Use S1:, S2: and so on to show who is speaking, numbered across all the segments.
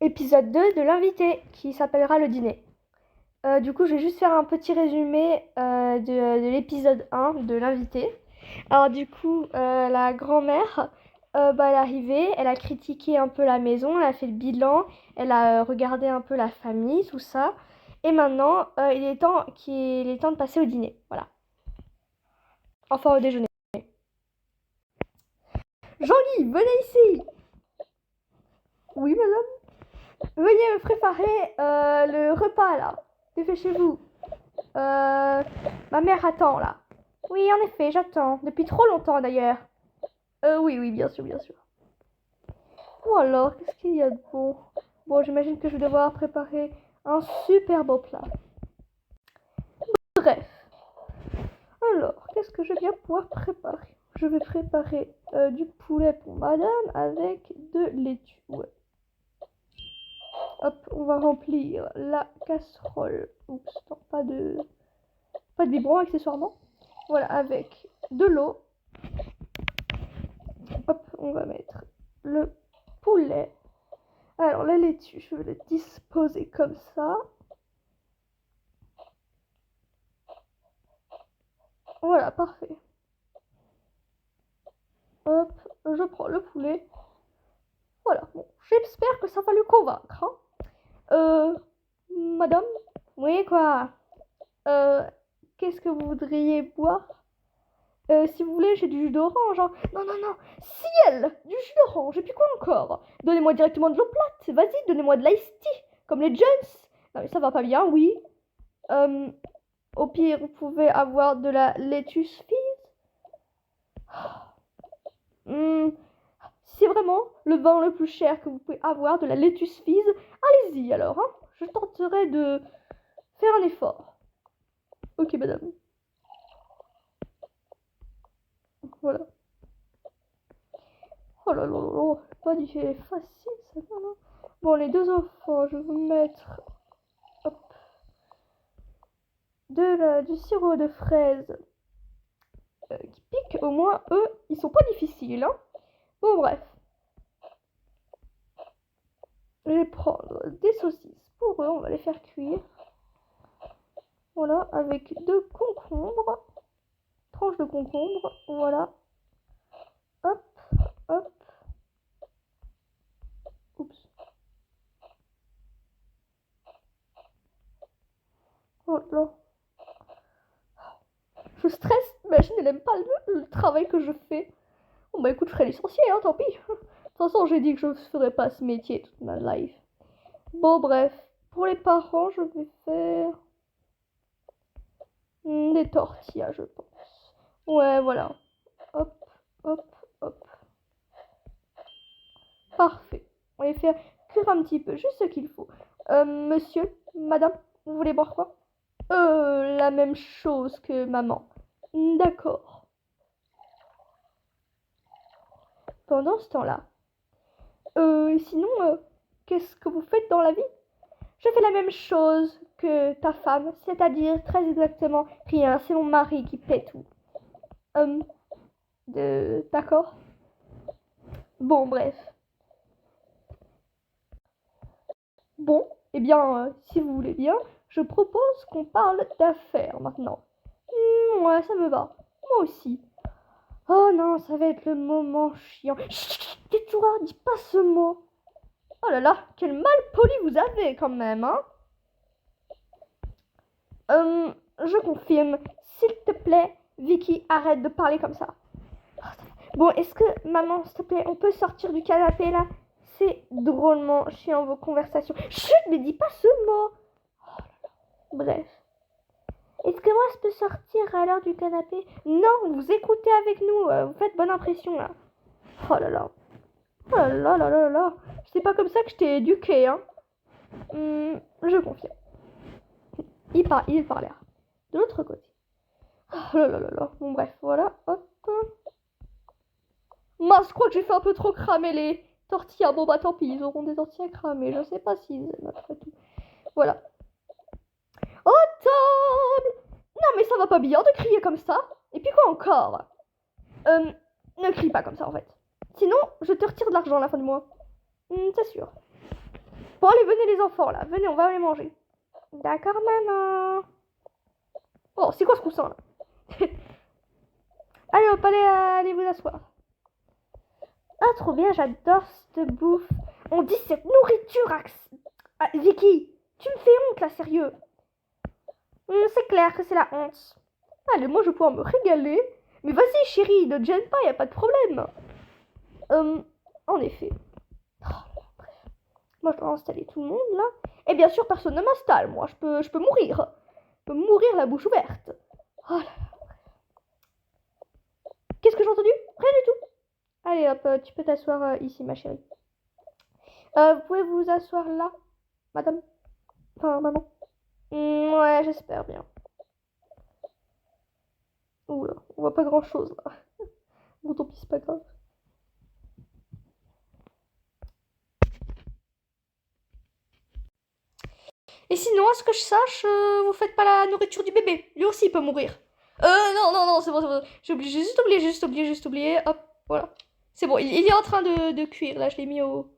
S1: Épisode 2 de l'invité qui s'appellera le dîner. Du coup, je vais juste faire un petit résumé de l'épisode 1 de l'invité. Alors du coup, la grand-mère, elle est arrivée, elle a critiqué un peu la maison, elle a fait le bilan, elle a regardé un peu la famille, tout ça. Et maintenant, il est temps de passer au dîner. Voilà. Enfin, au déjeuner. Jean-Guy, venez ici! Oui, madame? Veuillez me préparer le repas là. Dépêchez-vous. Ma mère attend là. Oui, en effet, j'attends. Depuis trop longtemps d'ailleurs. Oui, oui, bien sûr, bien sûr. Bon alors, qu'est-ce qu'il y a de bon? Bon, j'imagine que je vais devoir préparer un super beau plat. Bref. Alors, qu'est-ce que je vais bien pouvoir préparer? Je vais préparer du poulet pour madame avec de laitue. Ouais. Hop, on va remplir la casserole. Oups, non, pas de biberon accessoirement. Voilà, avec de l'eau. Hop, on va mettre le poulet. Alors, la laitue, je vais la disposer comme ça. Voilà, parfait. Hop, je prends le poulet. Voilà, bon, j'espère que ça va lui convaincre. Hein. Madame? Oui, quoi? Euh, Qu'est-ce que vous voudriez boire? Si vous voulez, j'ai du jus d'orange. Hein. Non, non, non. Ciel! Du jus d'orange. Et puis quoi encore? Donnez-moi directement de l'eau plate. Vas-y, donnez-moi de l'ice tea. Comme les Jones. Non, mais ça va pas bien, oui. Au pire, vous pouvez avoir de la lettuce fizz. Hmm, Si c'est vraiment le vin le plus cher que vous pouvez avoir, de la lettuce fizz, allez-y alors. Hein. Je tenterai de faire un effort. Ok, madame. Voilà. Oh là là là là, pas du facile ça. Non, non. Bon, les deux enfants, je vais vous mettre hop, du sirop de fraise qui pique. Au moins, eux, ils sont pas difficiles. Hein. Bon, bref. Je vais prendre des saucisses pour eux, on va les faire cuire. Voilà, avec 2 concombres, tranches de concombre, voilà. Hop, hop. Oups. Oh là. Je stresse, imagine, elle aime pas le travail que je fais. Bon bah écoute, je serai licenciée, hein, tant pis. De toute façon, j'ai dit que je ne ferais pas ce métier toute ma life. Bon, bref. Pour les parents, je vais faire des tortillas, je pense. Ouais, voilà. Hop, hop, hop. Parfait. On va les faire cuire un petit peu, juste ce qu'il faut. Monsieur, madame, vous voulez boire quoi? La même chose que maman. D'accord. Pendant ce temps-là. Sinon, qu'est-ce que vous faites dans la vie? Je fais la même chose que ta femme, c'est-à-dire très exactement rien. C'est mon mari qui paie tout. D'accord? Bon, bref. Bon, eh bien, si vous voulez bien, je propose qu'on parle d'affaires maintenant. Ouais, ça me va. Moi aussi. Oh non, ça va être le moment chiant. Chut, tais-toi, dis pas ce mot. Oh là là, quel mal poli vous avez quand même, hein? Je confirme. S'il te plaît, Vicky, arrête de parler comme ça. Bon, est-ce que, maman, s'il te plaît, on peut sortir du canapé là? C'est drôlement chiant vos conversations. Chut, mais dis pas ce mot. Oh là là. Bref. Est-ce que moi je peux sortir à l'heure du canapé? Non, vous écoutez avec nous. Vous faites bonne impression là. Oh là là. Oh là là là là là. C'est pas comme ça que je t'ai éduqué, hein. Je confirme. Il parlait. De l'autre côté. Oh là là là là. Bon, bref, voilà. Hop. Mince, je crois que j'ai fait un peu trop cramer les tortillas. Bon, bah tant pis, ils auront des tortillas cramées. Je sais pas s'ils aiment après tout. Voilà. Au table! Non, mais ça va pas bien de crier comme ça. Et puis quoi encore? Ne crie pas comme ça en fait. Sinon, je te retire de l'argent à la fin du mois. C'est sûr. Bon, allez, venez les enfants, là. Venez, on va aller manger. D'accord, maman. Oh, c'est quoi ce coussin, là? Allez, hop, allez vous asseoir. Ah, trop bien, j'adore cette bouffe. On dit cette nourriture, Ah, Vicky, tu me fais honte, là, sérieux. C'est clair que c'est la honte. Allez, moi, je vais pouvoir me régaler. Mais vas-y, chérie, ne te gêne pas, y a pas de problème. En effet. Oh, moi, je dois installer tout le monde, là. Et bien sûr, personne ne m'installe, moi. Je peux mourir. Je peux mourir la bouche ouverte. Oh là là. Qu'est-ce que j'ai entendu? Rien du tout. Allez, hop, tu peux t'asseoir ici, ma chérie. Vous pouvez vous asseoir là, madame? Enfin, maman. Ouais, j'espère bien. Oula, on voit pas grand-chose, là. Bon, tant pis, c'est pas grave. Et sinon, à ce que je sache, vous faites pas la nourriture du bébé. Lui aussi, il peut mourir. Non, c'est bon. J'ai juste oublié. Hop, voilà. C'est bon, il est en train de cuire. Là, je l'ai mis au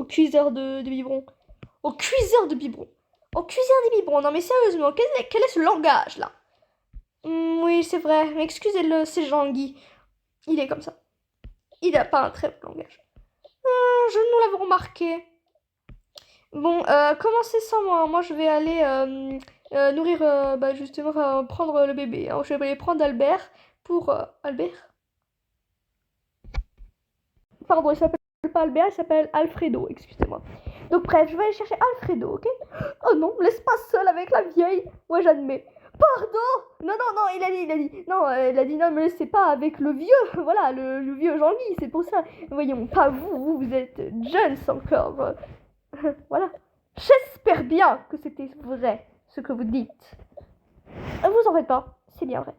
S1: cuiseur de biberon. Au cuiseur de biberon. Au cuiseur de biberon. Non, mais sérieusement, quel est ce langage, là? Oui, c'est vrai. Mais excusez-le, c'est Jean-Guy. Il est comme ça. Il n'a pas un très bon langage. Nous l'avons remarqué. Bon, commencez sans moi. Moi, je vais aller nourrir, justement, enfin, prendre le bébé. Hein. Je vais aller prendre Albert pour... Albert? Pardon, il s'appelle pas Albert, il s'appelle Alfredo, excusez-moi. Donc bref, je vais aller chercher Alfredo, ok? Oh non, me laisse pas seule avec la vieille. Ouais, j'admets. Pardon! Non, il a dit. Non, il a dit non, me laissez pas avec le vieux. Voilà, le vieux Jean-Guy, c'est pour ça. Voyons, pas vous êtes jeunes encore. Voilà. J'espère bien que c'était vrai, ce que vous dites. Vous en faites pas, c'est bien vrai.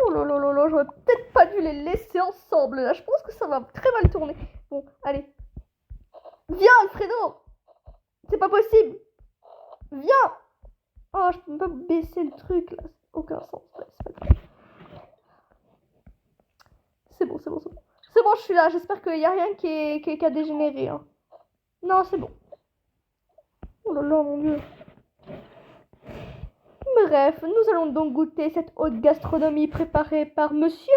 S1: Oh là là là là, j'aurais peut-être pas dû les laisser ensemble là, je pense que ça va très mal tourner. Bon, allez. Viens, Alfredo! C'est pas possible! Viens! Oh, je peux pas baisser le truc là, aucun sens. Ouais, c'est pas grave. C'est bon. C'est bon, je suis là, j'espère qu'il y a rien qui a dégénéré. Hein. Non, c'est bon. Oh là là, mon dieu. Bref, nous allons donc goûter cette haute gastronomie préparée par monsieur.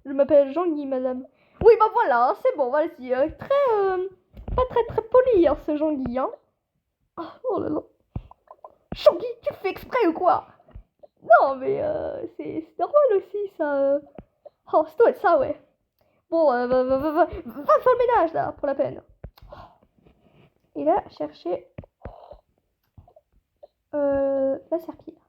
S1: Je m'appelle Jean-Guy, madame. Oui, bah voilà, c'est bon, vas-y. Pas très poli, hein, ce Jean-Guy, hein. Oh là là. Jean-Guy, tu fais exprès ou quoi? Non, mais c'est normal aussi, ça. Oh, ça doit être ça, ouais. Bon, va faire le ménage, là, pour la peine. Et là, chercher la serpillière.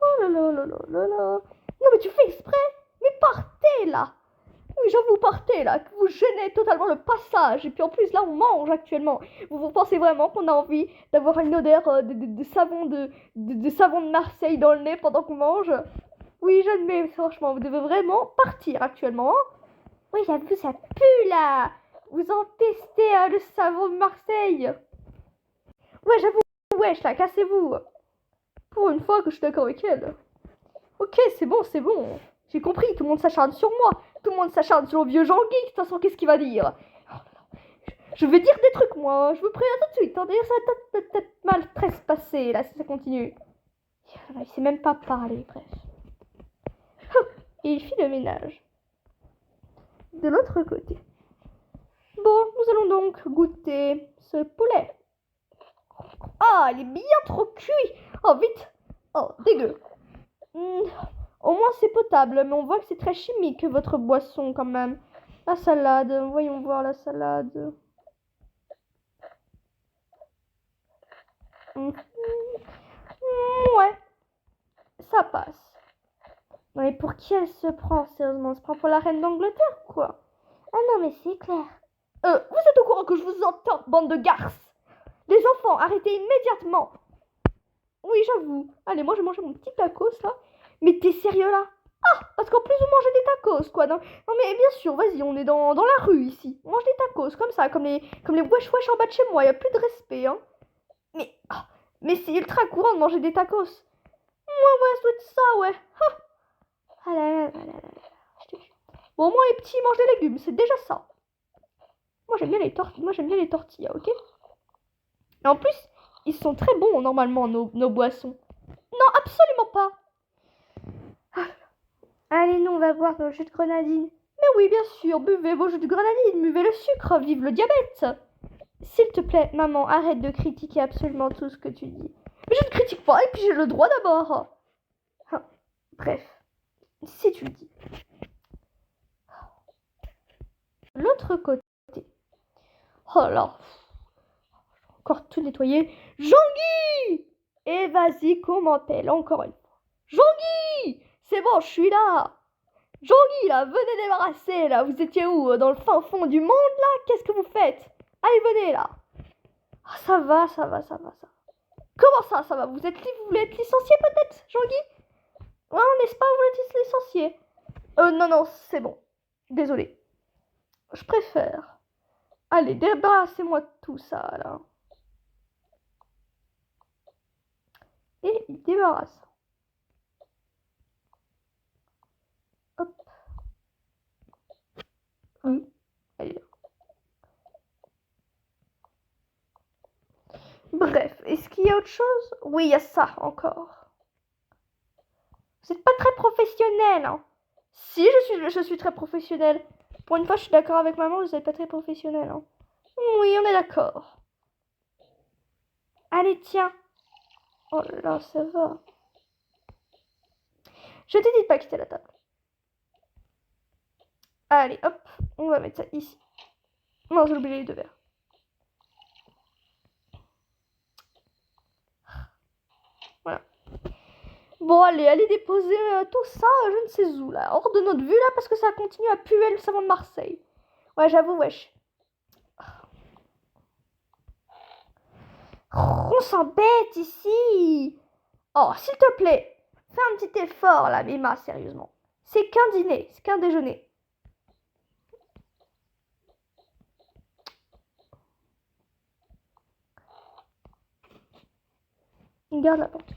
S1: Oh là là là là là là. Non mais tu fais exprès. Mais partez là. Oui, j'avoue, partez là. Vous gênez totalement le passage. Et puis en plus là on mange actuellement. Vous pensez vraiment qu'on a envie d'avoir une odeur de savon de savon de Marseille dans le nez pendant qu'on mange? Oui, j'admets, franchement, vous devez vraiment partir actuellement. Hein. Oui, j'avoue, ça pue là. Vous en testez le savon de Marseille. Ouais, j'avoue, wesh là, cassez-vous. Pour une fois que je suis d'accord avec elle. Ok, c'est bon. J'ai compris, tout le monde s'acharne sur moi. Tout le monde s'acharne sur le vieux Jean-Guy. De toute façon, qu'est-ce qu'il va dire? Je vais dire des trucs, moi. Je vous préviens tout de suite. Hein. D'ailleurs, ça va peut-être mal très se passer, là, si ça continue. Il sait même pas parler, bref. Et il fit le ménage. De l'autre côté. Bon, nous allons donc goûter ce poulet. Ah, il est bien trop cuit. Oh, vite. Oh, dégueu. Au moins c'est potable, mais on voit que c'est très chimique votre boisson quand même. La salade, voyons voir la salade. Ouais, ça passe. Non mais pour qui elle se prend sérieusement? Elle se prend pour la reine d'Angleterre ou quoi? Ah non mais c'est clair. Vous êtes au courant que je vous entends, bande de garces? Les enfants, arrêtez immédiatement. Oui, j'avoue. Allez, moi je vais manger mon petit tacos là. Mais t'es sérieux là? Ah, parce qu'en plus vous mangez des tacos quoi. Non mais bien sûr, vas-y, on est dans la rue ici. On mange des tacos comme ça, comme les wesh wesh en bas de chez moi. Y a plus de respect hein. Mais c'est ultra courant de manger des tacos. Ouais, ça doit être ça, ouais. Ha. Ah là là là là là là. Je te jure. Bon, moi, les petits, ils mangent des légumes, c'est déjà ça. Moi, j'aime bien les tortillas, ok? Et en plus, ils sont très bons, normalement, nos boissons. Non, absolument pas. Ah. Allez, nous, on va boire nos jus de grenadine. Mais oui, bien sûr, buvez vos jus de grenadine, buvez le sucre, vive le diabète. S'il te plaît, maman, arrête de critiquer absolument tout ce que tu dis. Mais je ne critique pas, et puis j'ai le droit d'abord. Ah, bref, si tu le dis. L'autre côté. Oh là, encore tout nettoyer. Jean-Guy! Et vas-y, commente-elle encore une fois. Jean-Guy! C'est bon, je suis là. Jean-Guy, là, venez débarrasser, là. Vous étiez où? Dans le fin fond du monde, là? Qu'est-ce que vous faites? Allez, venez, là. Oh, ça va. Comment ça va? Vous voulez être licencié, peut-être, Jean-Guy? Ouais, n'est-ce pas? Vous voulez être licencié? Non, c'est bon. Désolé. Je préfère. Allez, débarrassez-moi de tout ça, là. Et il débarrasse. Hop. Allez. Bref, est-ce qu'il y a autre chose? Oui, il y a ça encore. Vous n'êtes pas très professionnel, hein? Si, je suis très professionnel. Pour une fois, je suis d'accord avec maman, vous n'êtes pas très professionnel, hein? Oui, on est d'accord. Allez, tiens. Oh là là, ça va. Je te dis de pas quitter la table. Allez, hop, on va mettre ça ici. Non, j'ai oublié les deux verres. Voilà. Bon, allez déposer tout ça, je ne sais où, là. Hors de notre vue, là, parce que ça continue à puer le savon de Marseille. Ouais, j'avoue, wesh. On s'embête ici. Oh, s'il te plaît, fais un petit effort, là, Mima, sérieusement. C'est qu'un dîner, c'est qu'un déjeuner. Garde la porte.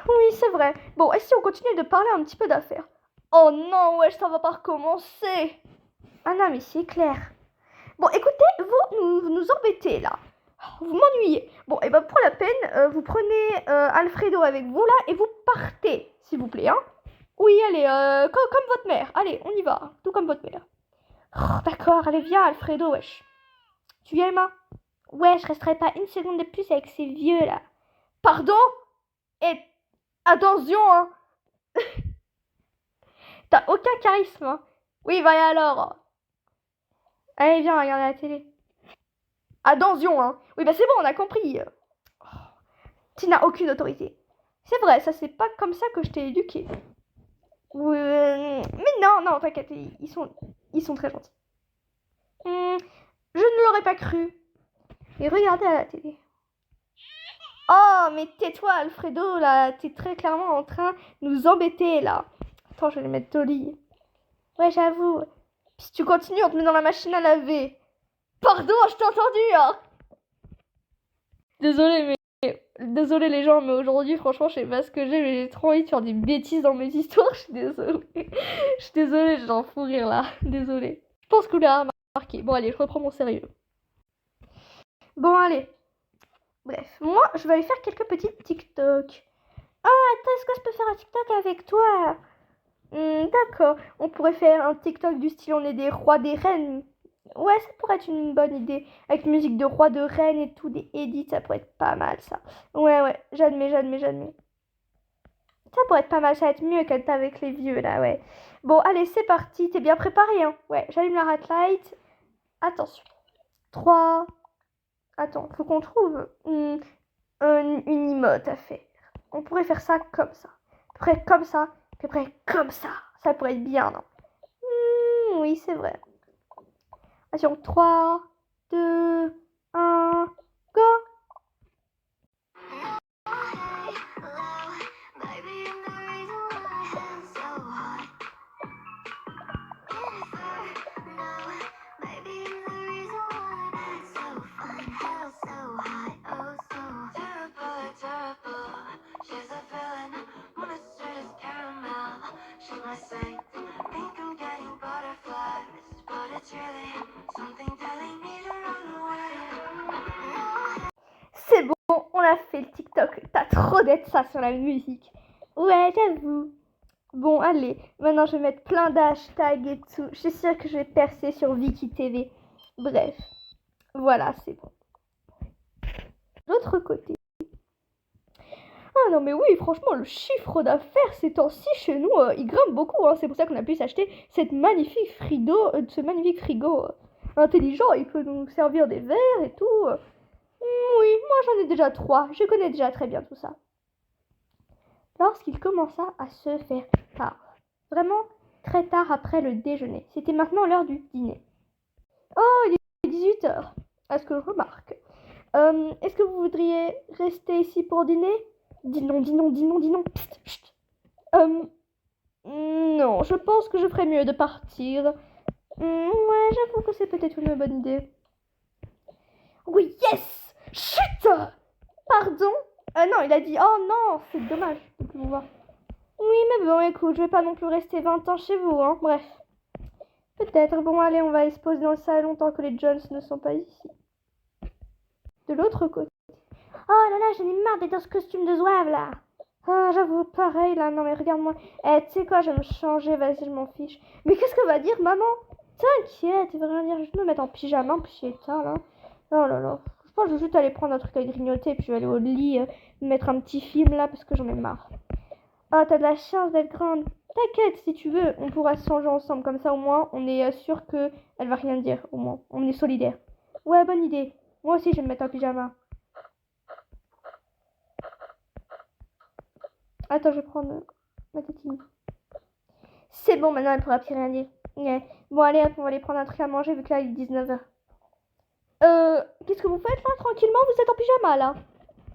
S1: Oui, c'est vrai. Bon, et si on continue de parler un petit peu d'affaires? Oh non, wesh, ça va pas recommencer. Ah non, mais c'est clair. Bon, écoutez, vous nous embêtez, là. Vous m'ennuyez. Bon, et ben pour la peine, vous prenez Alfredo avec vous, là, et vous partez, s'il vous plaît, hein. Oui, allez, comme votre mère. Allez, on y va. Tout comme votre mère. Oh, d'accord, allez, viens, Alfredo, wesh. Tu viens, Emma? Ouais, je resterai pas une seconde de plus avec ces vieux, là. Pardon? Et attention, hein. T'as aucun charisme, hein. Oui, va y alors. Allez, viens, regarde la télé. Attention, hein. Oui, bah c'est bon, on a compris. Tu n'as aucune autorité. C'est vrai, ça c'est pas comme ça que je t'ai éduqué. Mais non, t'inquiète, ils sont très gentils. Je ne l'aurais pas cru. Et regardez à la télé. Oh, mais tais-toi, Alfredo, là, t'es très clairement en train de nous embêter, là. Attends, je vais les mettre au lit. Ouais, j'avoue. Puis si tu continues, on te met dans la machine à laver. Pardon, je t'ai entendu, hein. Désolé les gens, mais aujourd'hui, franchement, je sais pas ce que j'ai, mais j'ai trop envie de faire des bêtises dans mes histoires. Je suis désolée. Je suis désolée, j'en fous rire là. Désolée. Je pense que vous l'avez remarqué. Bon, allez, je reprends mon sérieux. Bon, allez. Bref, moi, je vais aller faire quelques petits TikTok. Ah, attends, est-ce que je peux faire un TikTok avec toi? D'accord. On pourrait faire un TikTok du style on est des rois, des reines. Ouais, ça pourrait être une bonne idée. Avec une musique de roi, de reine et tout, des edits, ça pourrait être pas mal ça. Ouais, j'admets. Ça pourrait être pas mal, ça va être mieux qu'être avec les vieux là, ouais. Bon, allez, c'est parti. T'es bien préparé, hein? Ouais, j'allume la rat light. Attention. 3. Attends, faut qu'on trouve une emote à faire. On pourrait faire ça comme ça. Après comme ça, puis après comme ça. Ça pourrait être bien, non? Oui, c'est vrai. Attention, 3, 2, 1, go! TikTok. T'as trop d'être ça sur la musique. Ouais, j'avoue. Bon, allez. Maintenant, je vais mettre plein d'hashtags et tout. Je suis sûre que je vais percer sur Viki TV. Bref. Voilà, c'est bon. De l'autre côté. Ah non mais oui, franchement, le chiffre d'affaires ces temps-ci chez nous, il grimpe beaucoup. Hein. C'est pour ça qu'on a pu s'acheter ce magnifique frigo intelligent. Il peut nous servir des verres et tout. Oui, moi j'en ai déjà 3. Je connais déjà très bien tout ça. Lorsqu'il commença à se faire tard, vraiment très tard après le déjeuner, c'était maintenant l'heure du dîner. Oh, il est 18h, à ce que je remarque. Est-ce que vous voudriez rester ici pour dîner? Dis non, dis non, dis non, dis non. Psst, psst. Non, je pense que je ferais mieux de partir. Ouais, j'avoue que c'est peut-être une bonne idée. Oui, yes! Chut! Pardon? Non, il a dit, oh non, c'est dommage de plus vous voir. Oui, mais bon, écoute, je vais pas non plus rester 20 ans chez vous, hein. Bref. Peut-être. Bon, allez, on va aller se poser dans le salon tant que les Jones ne sont pas ici. De l'autre côté. Oh là là, j'en ai marre d'être dans ce costume de zouave là. Ah, j'avoue, pareil là. Non mais regarde-moi. Eh, tu sais quoi, je vais me changer, vas-y, je m'en fiche. Mais qu'est-ce que va dire maman? T'inquiète, elle va rien dire. Je vais me mettre en pyjama, en plus il est tard là. Oh là là. Je pense que je vais juste aller prendre un truc à grignoter, puis je vais aller au lit, me mettre un petit film là parce que j'en ai marre. Ah, t'as de la chance d'être grande. T'inquiète, si tu veux, on pourra se changer ensemble. Comme ça, au moins, on est sûr que elle va rien dire. Au moins, on est solidaires. Ouais, bonne idée. Moi aussi, je vais me mettre en pyjama. Attends, je vais prendre ma tétine. C'est bon, maintenant, elle pourra plus rien dire. Yeah. Bon, allez, hop, on va aller prendre un truc à manger vu que là, il est 19h. Qu'est-ce que vous faites là, tranquillement? Vous êtes en pyjama, là?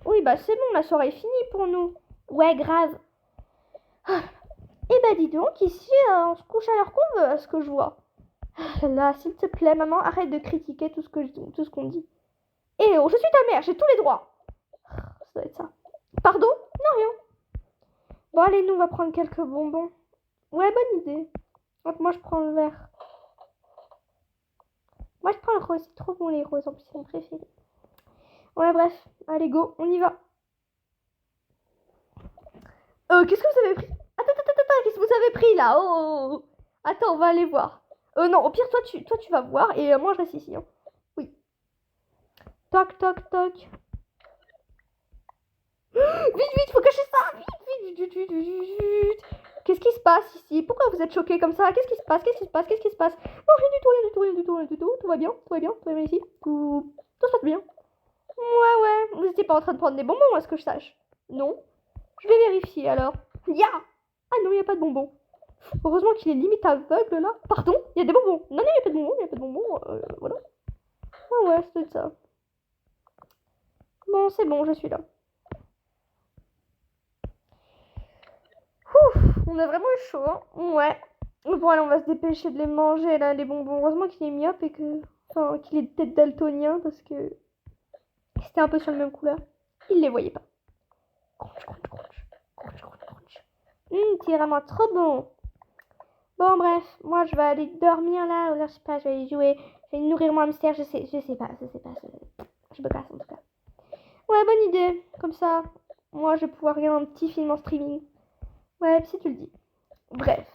S1: Oui, bah c'est bon, la soirée est finie pour nous. Ouais, grave. Ah. Eh bah dis donc, ici, on se couche à l'heure qu'on veut, à ce que je vois. Ah là, s'il te plaît, maman, arrête de critiquer tout ce qu'on dit. Eh oh, je suis ta mère, j'ai tous les droits. Ça doit être ça. Pardon? Non, rien. Bon, allez, nous, on va prendre quelques bonbons. Ouais, bonne idée. Donc, moi, je prends le vert. Moi, je prends le rose. C'est trop bon, les roses. En plus, c'est mon préféré. Ouais, bref. Allez, go. On y va. Qu'est-ce que vous avez pris? Attends. Qu'est-ce que vous avez pris, là? Oh. Attends, on va aller voir. Non, au pire, toi, tu vas voir. Et moi, je reste ici. Hein. Oui. Toc, toc, toc. Vite, faut cacher ça. Vite. Qu'est-ce qui se passe ici? Pourquoi vous êtes choqués comme ça? Qu'est-ce qui se passe? Non, rien du tout. Tout va bien ici. Tout se passe bien. Ouais. Vous n'étiez pas en train de prendre des bonbons, à ce que je sache. Non. Je vais vérifier alors. Ah non, il n'y a pas de bonbons. Heureusement qu'il est limite aveugle là. Pardon? Il y a des bonbons. Non, il n'y a pas de bonbons. Voilà. Ouais, c'est ça. Bon, c'est bon, je suis là. Ouf, on a vraiment eu chaud, hein. Ouais. Bon, allez, on va se dépêcher de les manger, là, les bonbons. Heureusement qu'il est myope et que... Enfin, qu'il est peut-être daltonien, parce que... C'était un peu sur la même couleur. Il les voyait pas. Crunch. C'est vraiment trop bon. Bon, bref. Moi, je vais aller dormir, là. Ou là, je sais pas, je vais aller jouer. Je vais nourrir mon hamster, je sais pas. Je me casse, en tout cas. Ouais, bonne idée. Comme ça, moi, je vais pouvoir regarder un petit film en streaming. Ouais, si tu le dis. Bref.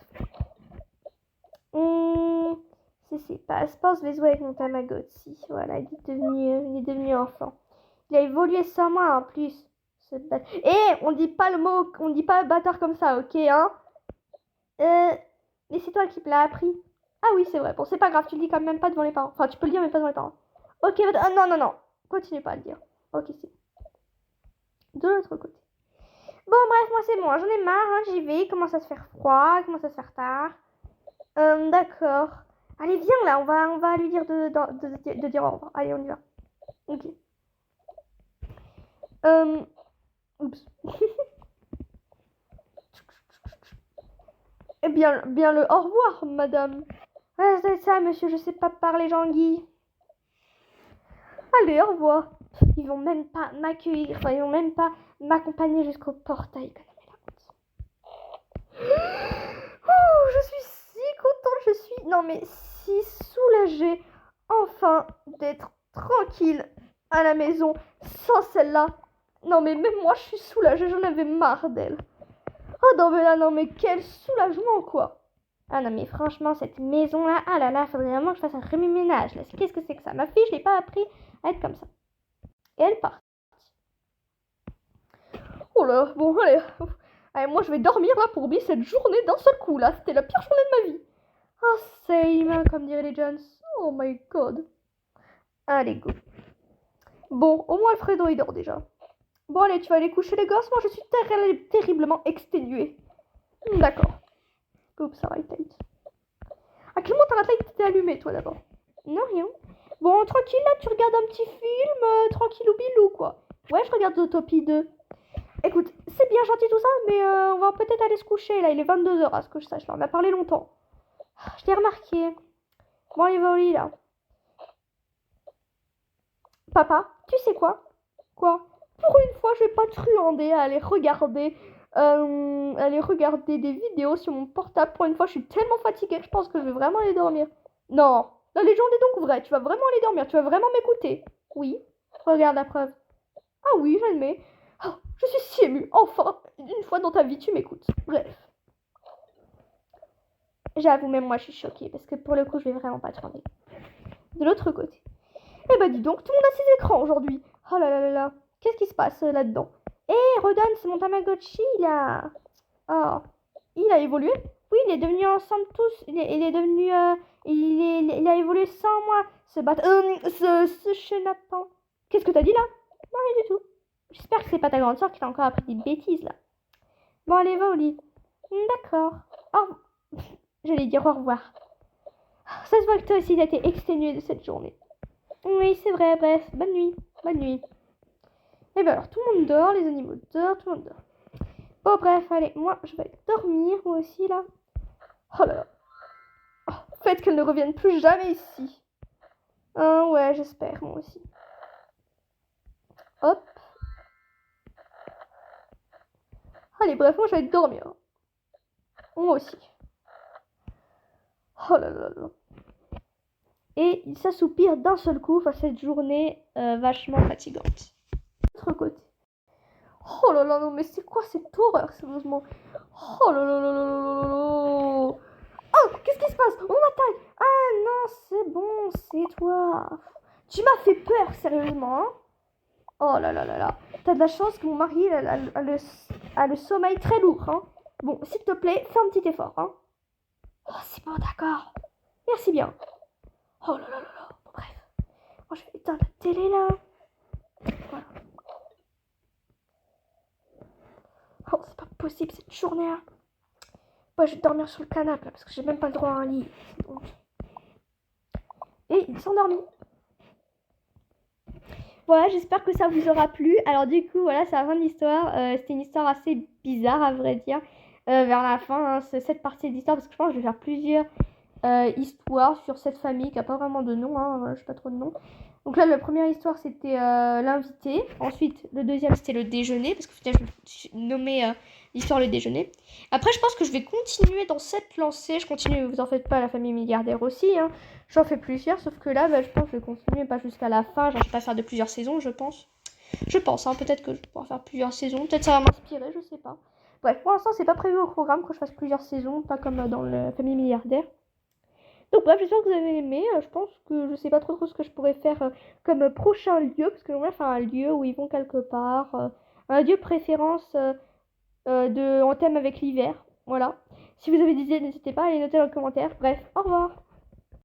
S1: C'est pas. Je pense que je vais jouer avec mon Tamagotchi. Voilà, il est devenu enfant. Il a évolué sans moi en plus. On dit pas on dit pas bâtard comme ça, ok, hein? Mais c'est toi qui me l'as appris. Ah oui, c'est vrai. Bon, c'est pas grave, tu le dis quand même pas devant les parents. Enfin, tu peux le dire, mais pas devant les parents. Ok, non. Continue pas à le dire. Ok, c'est de l'autre côté. Bon, bref, moi c'est bon, j'en ai marre, hein, j'y vais. Il commence à se faire froid, il commence à se faire tard. D'accord. Allez, viens là, on va lui dire de dire au revoir. Allez, on y va. Ok. Oups. Eh bien le au revoir, madame. Ouais, c'est ça, monsieur, je sais pas parler Jean-Guy. Allez, au revoir. Ils vont même pas m'accueillir, enfin, ils vont même pas m'accompagner jusqu'au portail. Je suis si contente, non mais si soulagée enfin d'être tranquille à la maison sans celle-là. Non, mais même moi, je suis soulagée. J'en avais marre d'elle. Oh non, mais là, non, mais quel soulagement, quoi. Ah non, mais franchement, cette maison-là, ah là là, faudrait vraiment que je fasse un remue-ménage. Là. Qu'est-ce que c'est que ça? Ma fille, je l'ai pas appris à être comme ça. Et elle part. Oh là, bon, allez. Allez, moi, je vais dormir là pour oublier cette journée d'un seul coup, là. C'était la pire journée de ma vie. Oh, same, comme diraient les Jones. Oh my god. Allez, go. Bon, au moins Alfredo, il dort déjà. Bon, allez, tu vas aller coucher les gosses. Moi, je suis terriblement exténuée. D'accord. Oups, ça va, tight. À quel moment ta light était allumée, toi, d'abord? Non, rien. Bon, tranquille, là, tu regardes un petit film, tranquillou bilou, quoi. Ouais, je regarde Zootopie 2. Écoute, c'est bien gentil tout ça, mais on va peut-être aller se coucher, là. Il est 22h, à ce que je sache, là. On a parlé longtemps. Je t'ai remarqué. Bon, allez, va au lit, là. Papa, tu sais quoi? Quoi? Pour une fois, je vais pas truander à aller regarder des vidéos sur mon portable. Pour une fois, je suis tellement fatiguée que je pense que je vais vraiment aller dormir. Non, la légende est donc vraie. Tu vas vraiment aller dormir. Tu vas vraiment m'écouter. Oui. Regarde la preuve. Ah oui, j'admets. Oh, je suis si émue. Enfin, une fois dans ta vie, tu m'écoutes. Bref. J'avoue, même moi, je suis choquée parce que pour le coup, je vais vraiment pas truander. De l'autre côté. Eh ben, dis donc, tout le monde a ses écrans aujourd'hui. Oh là là là là. Qu'est-ce qui se passe là-dedans? Eh, Rodon, c'est mon Tamagotchi, là. Oh, il a évolué? Oui, il est devenu ensemble tous. Il est devenu. Il a évolué sans moi. Ce chenapan. Qu'est-ce que t'as dit là? Non, rien du tout. J'espère que c'est pas ta grande soeur qui t'a encore appris des bêtises là. Bon, allez, va au lit. D'accord. Oh, j'allais dire au revoir. Ça se voit que toi aussi t'as été exténué de cette journée. Oui, c'est vrai, bref. Bonne nuit. Bonne nuit. Et bien alors, tout le monde dort, les animaux dorment, tout le monde dort. Bon, bref, allez, moi, je vais dormir, moi aussi, là. Oh là là. Oh, faites qu'elle ne revienne plus jamais ici. Hein, ouais, j'espère, moi aussi. Hop. Allez, bref, moi, je vais dormir. Moi aussi. Oh là là là. Et il s'assoupire d'un seul coup face à cette journée vachement fatigante. De l'autre côté. Oh là là, non, mais c'est quoi cette horreur, sérieusement? Oh là là là là là là là. Oh, qu'est-ce qui se passe? On m'attaque! Ah non, c'est bon, c'est toi. Tu m'as fait peur, sérieusement, hein? Oh là là là là. T'as de la chance que mon mari a le sommeil très lourd, hein? Bon, s'il te plaît, fais un petit effort, hein? Oh, c'est bon, d'accord. Merci bien. Oh là là là là. Bon, bref. Moi, je vais éteindre la télé, là. Voilà. Oh, c'est pas possible, cette journée-là. Moi, je vais dormir sur le canapé, là, parce que j'ai même pas le droit à un lit. Donc... Et il s'est endormi. Voilà, j'espère que ça vous aura plu. Alors du coup, voilà, c'est la fin de l'histoire. C'était une histoire assez bizarre, à vrai dire, vers la fin, hein, cette partie de l'histoire, parce que je pense que je vais faire plusieurs histoires sur cette famille qui n'a pas vraiment de nom, hein, je sais pas trop de nom. Donc là, la première histoire, c'était l'invité. Ensuite, le deuxième, c'était le déjeuner, parce que finalement, je nommais l'histoire le déjeuner. Après, je pense que je vais continuer dans cette lancée. Je continue, vous en faites pas, la famille milliardaire aussi, hein. J'en fais plusieurs, sauf que là, je pense que je vais continuer, pas jusqu'à la fin. Genre, je vais pas faire de plusieurs saisons, je pense. Je pense, hein, peut-être que je vais pouvoir faire plusieurs saisons. Peut-être ça va m'inspirer, je sais pas. Bref, pour l'instant, c'est pas prévu au programme que je fasse plusieurs saisons, pas comme dans la famille milliardaire. Donc bref, j'espère que vous avez aimé. Je pense que je sais pas trop ce que je pourrais faire comme prochain lieu, parce que j'aimerais faire un lieu où ils vont quelque part. Un lieu préférence en thème avec l'hiver. Voilà. Si vous avez des idées, n'hésitez pas à les noter dans les commentaires. Bref, au revoir.